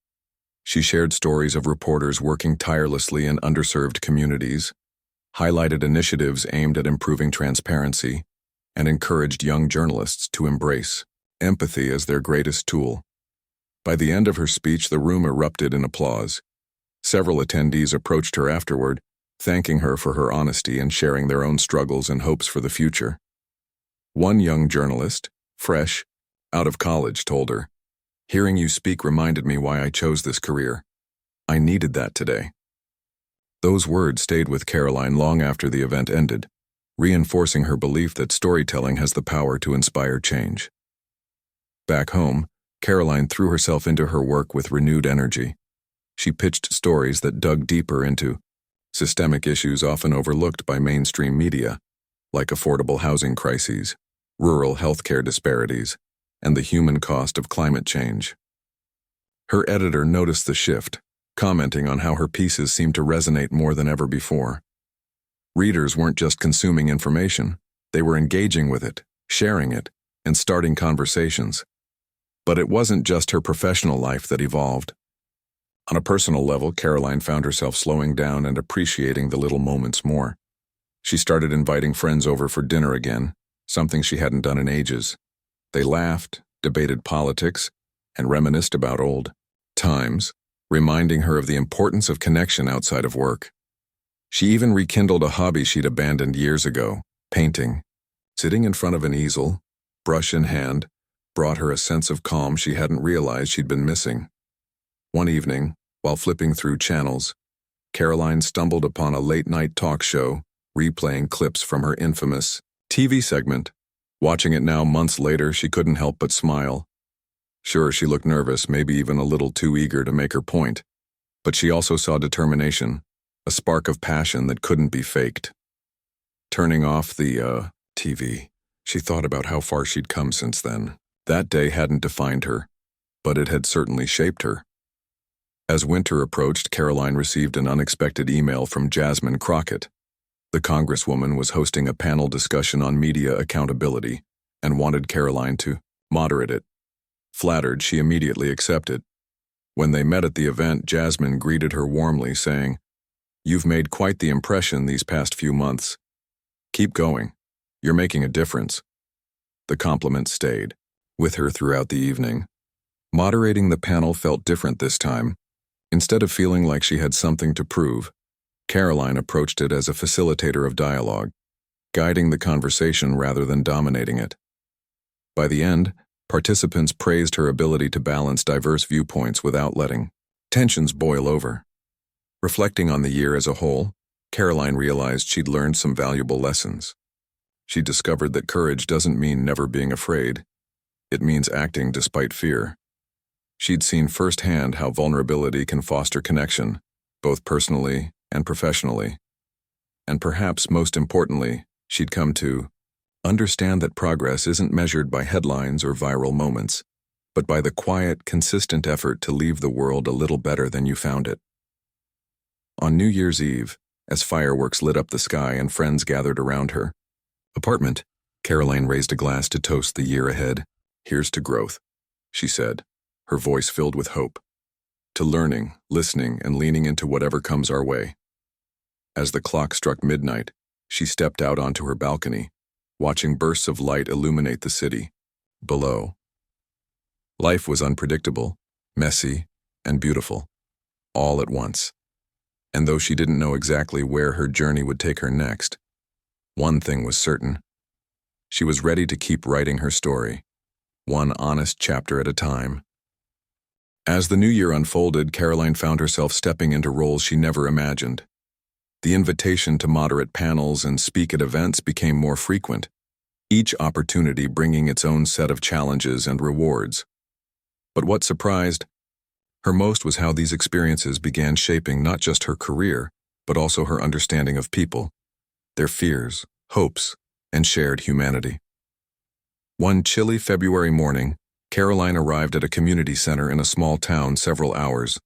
She shared stories of reporters working tirelessly in underserved communities, highlighted initiatives aimed at improving transparency, and encouraged young journalists to embrace empathy as their greatest tool. By the end of her speech, the room erupted in applause. Several attendees approached her afterward, thanking her for her honesty and sharing their own struggles and hopes for the future. One young journalist, fresh out of college, told her, "Hearing you speak reminded me why I chose this career. I needed that today." Those words stayed with Karoline long after the event ended, reinforcing her belief that storytelling has the power to inspire change. Back home, Karoline threw herself into her work with renewed energy. She pitched stories that dug deeper into systemic issues often overlooked by mainstream media, like affordable housing crises, rural healthcare disparities, and the human cost of climate change. Her editor noticed the shift, commenting on how her pieces seemed to resonate more than ever before. Readers weren't just consuming information, they were engaging with it, sharing it, and starting conversations. But it wasn't just her professional life that evolved. On a personal level, Karoline found herself slowing down and appreciating the little moments more. She started inviting friends over for dinner again, something she hadn't done in ages. They laughed, debated politics, and reminisced about old times, reminding her of the importance of connection outside of work. She even rekindled a hobby she'd abandoned years ago, painting. Sitting in front of an easel, brush in hand, brought her a sense of calm she hadn't realized she'd been missing. One evening, while flipping through channels, Karoline stumbled upon a late-night talk show replaying clips from her infamous TV segment. Watching it now months later, she couldn't help but smile. Sure, she looked nervous, maybe even a little too eager to make her point, but she also saw determination, a spark of passion that couldn't be faked. Turning off the TV, she thought about how far she'd come since then. That day hadn't defined her, but it had certainly shaped her. As winter approached, Karoline received an unexpected email from Jasmine Crockett. The Congresswoman was hosting a panel discussion on media accountability and wanted Karoline to moderate it. Flattered, she immediately accepted. When they met at the event, Jasmine greeted her warmly, saying, "You've made quite the impression these past few months. Keep going. You're making a difference." The compliment stayed with her throughout the evening. Moderating the panel felt different this time. Instead of feeling like she had something to prove, Karoline approached it as a facilitator of dialogue, guiding the conversation rather than dominating it. By the end, participants praised her ability to balance diverse viewpoints without letting tensions boil over. Reflecting on the year as a whole, Karoline realized she'd learned some valuable lessons. She discovered that courage doesn't mean never being afraid. It means acting despite fear. She'd seen firsthand how vulnerability can foster connection, both personally and professionally. And perhaps most importantly, she'd come to understand that progress isn't measured by headlines or viral moments, but by the quiet, consistent effort to leave the world a little better than you found it. On New Year's Eve, as fireworks lit up the sky and friends gathered around her apartment, Karoline raised a glass to toast the year ahead. "Here's to growth," she said, her voice filled with hope. "To learning, listening, and leaning into whatever comes our way." As the clock struck midnight, she stepped out onto her balcony, watching bursts of light illuminate the city below. Life was unpredictable, messy, and beautiful, all at once. And though she didn't know exactly where her journey would take her next, one thing was certain. She was ready to keep writing her story, one honest chapter at a time. As the new year unfolded, Karoline found herself stepping into roles she never imagined. The invitation to moderate panels and speak at events became more frequent, each opportunity bringing its own set of challenges and rewards. But what surprised her most was how these experiences began shaping not just her career, but also her understanding of people, their fears, hopes, and shared humanity. One chilly February morning, Karoline arrived at a community center in a small town several hours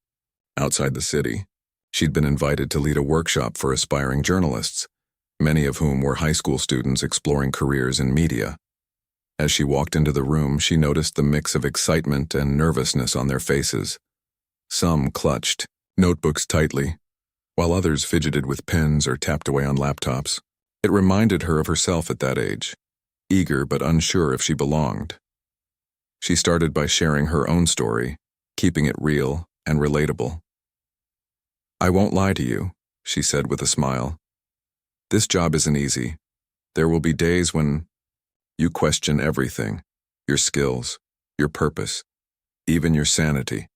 outside the city. She'd been invited to lead a workshop for aspiring journalists, many of whom were high school students exploring careers in media. As she walked into the room, she noticed the mix of excitement and nervousness on their faces. Some clutched notebooks tightly, while others fidgeted with pens or tapped away on laptops. It reminded her of herself at that age, eager but unsure if she belonged. She started by sharing her own story, keeping it real and relatable. "I won't lie to you," she said with a smile. "This job isn't easy. There will be days when you question everything, your skills, your purpose, even your sanity.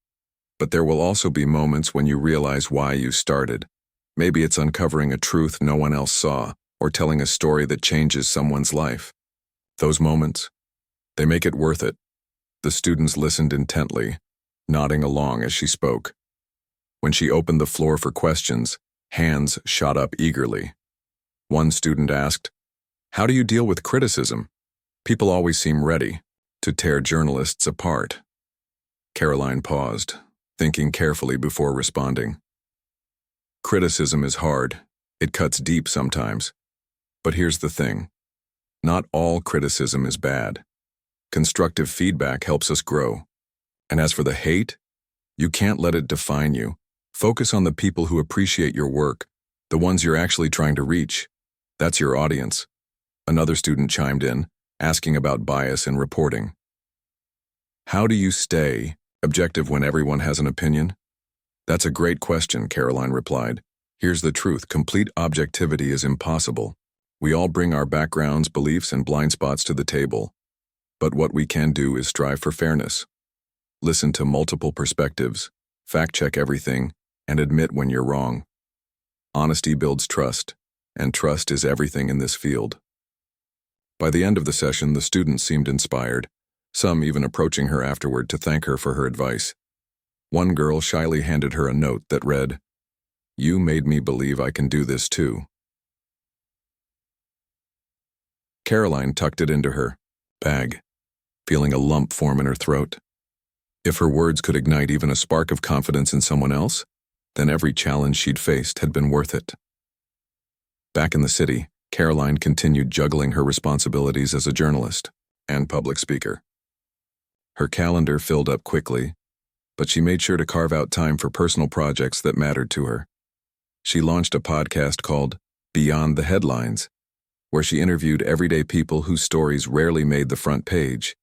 But there will also be moments when you realize why you started. Maybe it's uncovering a truth no one else saw, or telling a story that changes someone's life. Those moments, they make it worth it." The students listened intently, nodding along as she spoke. When she opened the floor for questions, hands shot up eagerly. One student asked, "How do you deal with criticism? People always seem ready to tear journalists apart." Karoline paused, thinking carefully before responding. "Criticism is hard. It cuts deep sometimes. But here's the thing. Not all criticism is bad. Constructive feedback helps us grow. And as for the hate, you can't let it define you. Focus on the people who appreciate your work, the ones you're actually trying to reach. That's your audience. Another student chimed in, asking about bias in reporting. How do you stay objective when everyone has an opinion? That's a great question, Karoline replied. Here's the truth. Complete objectivity is impossible. We all bring our backgrounds, beliefs, and blind spots to the table. But what we can do is strive for fairness. Listen to multiple perspectives, fact-check everything, and admit when you're wrong. Honesty builds trust, and trust is everything in this field. By the end of the session, the students seemed inspired, some even approaching her afterward to thank her for her advice. One girl shyly handed her a note that read, "You made me believe I can do this too." Karoline tucked it into her bag, feeling a lump form in her throat. If her words could ignite even a spark of confidence in someone else, then every challenge she'd faced had been worth it. Back in the city, Karoline continued juggling her responsibilities as a journalist and public speaker. Her calendar filled up quickly, but she made sure to carve out time for personal projects that mattered to her. She launched a podcast called Beyond the Headlines, where she interviewed everyday people whose stories rarely made the front page: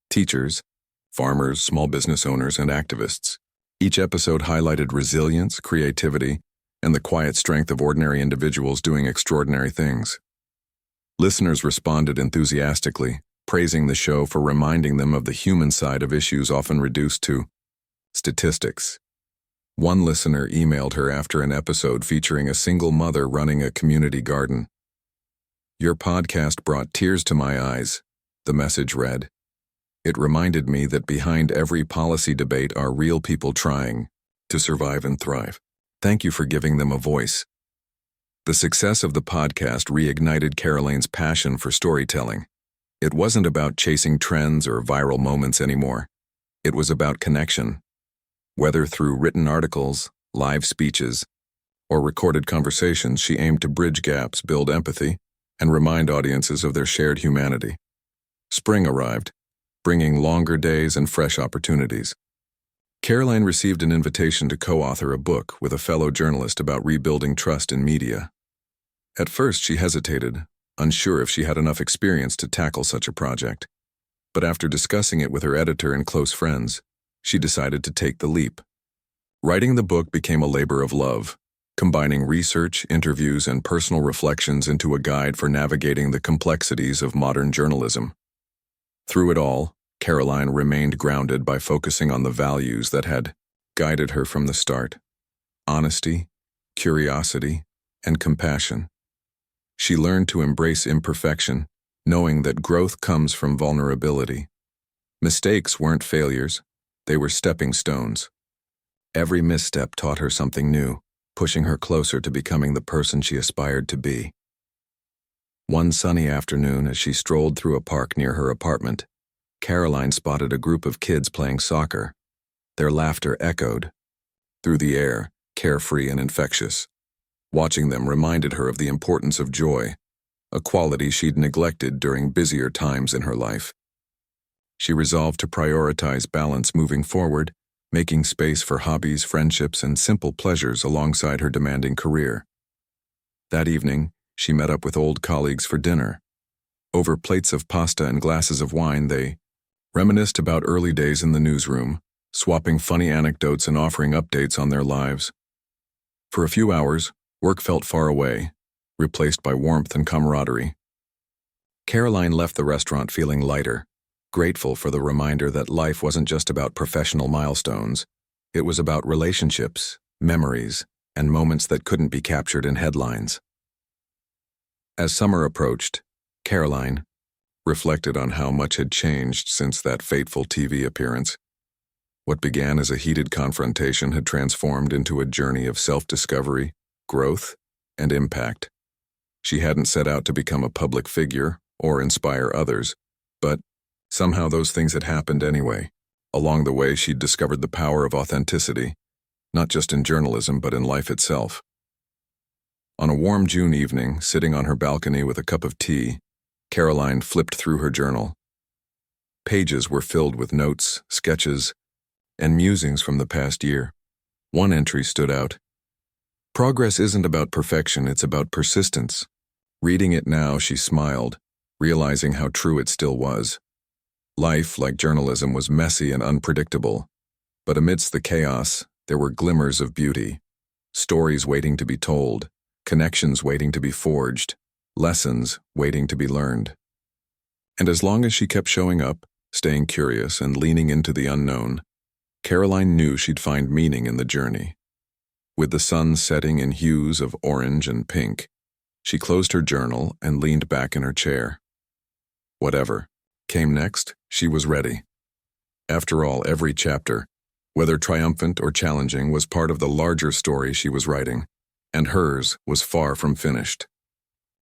teachers, farmers, small business owners, and activists. Each episode highlighted resilience, creativity, and the quiet strength of ordinary individuals doing extraordinary things. Listeners responded enthusiastically, praising the show for reminding them of the human side of issues often reduced to statistics. One listener emailed her after an episode featuring a single mother running a community garden. "Your podcast brought tears to my eyes," the message read. "It reminded me that behind every policy debate are real people trying to survive and thrive. Thank you for giving them a voice." The success of the podcast reignited Karoline's passion for storytelling. It wasn't about chasing trends or viral moments anymore. It was about connection. Whether through written articles, live speeches, or recorded conversations, she aimed to bridge gaps, build empathy, and remind audiences of their shared humanity. Spring arrived, bringing longer days and fresh opportunities. Karoline received an invitation to co-author a book with a fellow journalist about rebuilding trust in media. At first, she hesitated, unsure if she had enough experience to tackle such a project. But after discussing it with her editor and close friends, she decided to take the leap. Writing the book became a labor of love, combining research, interviews, and personal reflections into a guide for navigating the complexities of modern journalism. Through it all, Karoline remained grounded by focusing on the values that had guided her from the start: honesty, curiosity, and compassion. She learned to embrace imperfection, knowing that growth comes from vulnerability. Mistakes weren't failures, they were stepping stones. Every misstep taught her something new, pushing her closer to becoming the person she aspired to be. One sunny afternoon, as she strolled through a park near her apartment, Karoline spotted a group of kids playing soccer. Their laughter echoed through the air, carefree and infectious. Watching them reminded her of the importance of joy, a quality she'd neglected during busier times in her life. She resolved to prioritize balance moving forward, making space for hobbies, friendships, and simple pleasures alongside her demanding career. That evening, she met up with old colleagues for dinner. Over plates of pasta and glasses of wine, they reminisced about early days in the newsroom, swapping funny anecdotes and offering updates on their lives. For a few hours, work felt far away, replaced by warmth and camaraderie. Karoline left the restaurant feeling lighter, grateful for the reminder that life wasn't just about professional milestones. It was about relationships, memories, and moments that couldn't be captured in headlines. As summer approached, Karoline reflected on how much had changed since that fateful TV appearance. What began as a heated confrontation had transformed into a journey of self-discovery, growth, and impact. She hadn't set out to become a public figure or inspire others, but somehow those things had happened anyway. Along the way, she'd discovered the power of authenticity, not just in journalism but in life itself. On a warm June evening, sitting on her balcony with a cup of tea, Karoline flipped through her journal. Pages were filled with notes, sketches, and musings from the past year. One entry stood out. Progress isn't about perfection, it's about persistence. Reading it now, she smiled, realizing how true it still was. Life, like journalism, was messy and unpredictable, but amidst the chaos, there were glimmers of beauty. Stories waiting to be told, connections waiting to be forged, lessons waiting to be learned. And as long as she kept showing up, staying curious and leaning into the unknown, Karoline knew she'd find meaning in the journey. With the sun setting in hues of orange and pink, she closed her journal and leaned back in her chair. Whatever came next, she was ready. After all, every chapter, whether triumphant or challenging, was part of the larger story she was writing, and hers was far from finished.